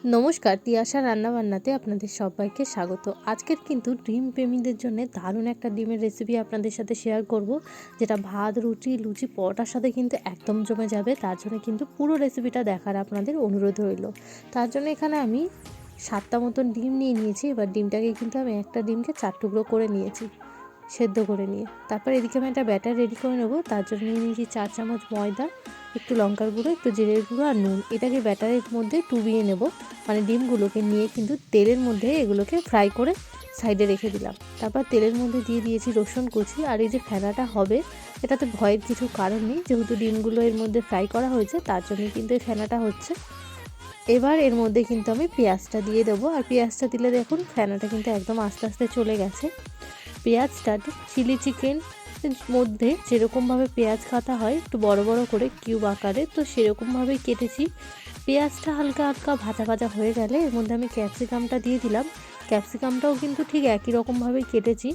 নমস্কার, তিয়াশা রান্নাবান্নাতে আপনাদের সবাইকে স্বাগত। আজকের কিন্তু ডিম প্রেমীদের জন্য দারুণ একটা ডিমের রেসিপি আপনাদের সাথে শেয়ার করব, যেটা ভাত, রুটি, লুচি, পরোটার সাথে কিন্তু একদম জমে যাবে। তার জন্য কিন্তু পুরো রেসিপিটা দেখার আপনাদের অনুরোধ রইল। তার জন্য এখানে আমি 7টা মতন ডিম নিয়ে নিয়েছি। এবার ডিমটাকে কিন্তু আমি একটা ডিমকে 4 টুকরো করে নিয়েছি, সেদ্ধ করে নিয়ে। তারপর এদিকে আমি একটা ব্যাটার রেডি করে নেব। তার জন্য নিয়ে নিয়েছি 4 চামচ ময়দা, একটু লঙ্কার গুঁড়ো, একটু জিরের গুঁড়ো আর নুন। এটাকে ব্যাটারের মধ্যে ডুবিয়ে নেব। মানে ডিমগুলোকে নিয়ে কিন্তু তেলের মধ্যে এগুলোকে ফ্রাই করে সাইডে রেখে দিলাম। তারপর তেলের মধ্যে দিয়ে দিয়েছি রসুন কুচি। আর এই যে ফেনাটা হবে, এটাতে ভয়ের কিছু কারণ নেই, যেহেতু ডিমগুলো এর মধ্যে ফ্রাই করা হয়েছে, তার জন্য কিন্তু এই ফেনাটা হচ্ছে। এবার এর মধ্যে কিন্তু আমি পেঁয়াজটা দিয়ে দেবো। আর পেঁয়াজটা দিলে দেখুন ফেনাটা কিন্তু একদম আস্তে আস্তে চলে গেছে। পেঁয়াজটা চিলি চিকেন মধ্যে যেরকমভাবে পেঁয়াজ কাটা হয়, একটু বড় বড় করে কিউব আকারে, তো সেরকমভাবেই কেটেছি। পেঁয়াজটা হালকা হালকা ভাজা ভাজা হয়ে গেলে এর মধ্যে আমি ক্যাপসিকামটা দিয়ে দিলাম। ক্যাপসিকামটাও কিন্তু ঠিক একই রকমভাবেই কেটেছি।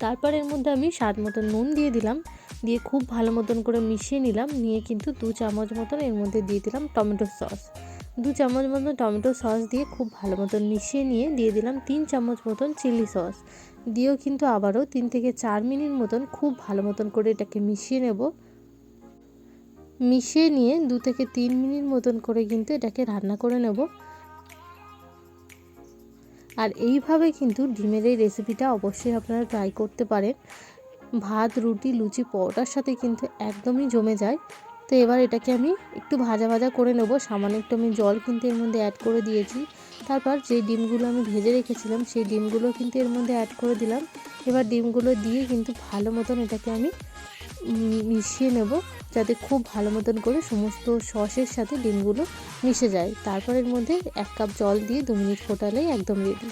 তারপর এর মধ্যে আমি স্বাদ মতন নুন দিয়ে দিলাম, দিয়ে খুব ভালো মতন করে মিশিয়ে নিলাম। নিয়ে কিন্তু 2 চামচ মতন এর মধ্যে দিয়ে দিলাম টমেটো সস। 2 চামচ মতন টমেটো সস দিয়ে খুব ভালো মতন মিশিয়ে নিয়ে দিয়ে দিলাম 3 চামচ মতন চিলি সস। দিয়েও কিন্তু আবারও 3 থেকে 4 মিনিট মতন খুব ভালো মতন করে এটাকে মিশিয়ে নেব। মিশিয়ে নিয়ে 2 থেকে 3 মিনিট মতন করে কিন্তু এটাকে রান্না করে নেব। আর এইভাবে কিন্তু ডিমের এই রেসিপিটা অবশ্যই আপনারা ট্রাই করতে পারেন। ভাত, রুটি, লুচি, পরোটার সাথে কিন্তু একদমই জমে যায়। তো এবার এটাকে আমি একটু ভাজা ভাজা করে নেব। সামান্য একটু আমি জল কিন্তু এর মধ্যে অ্যাড করে দিয়েছি। তারপর যে ডিমগুলো আমি ভেজে রেখেছিলাম সেই ডিমগুলো কিন্তু এর মধ্যে অ্যাড করে দিলাম। এবার ডিমগুলো দিয়ে কিন্তু ভালো মতন এটাকে আমি মিশিয়ে নেব, যাতে খুব ভালো মতন করে সমস্ত সসের সাথে ডিমগুলো মিশে যায়। তারপর এর মধ্যে 1 কাপ জল দিয়ে 2 মিনিট ফোটালেই একদম রেডি।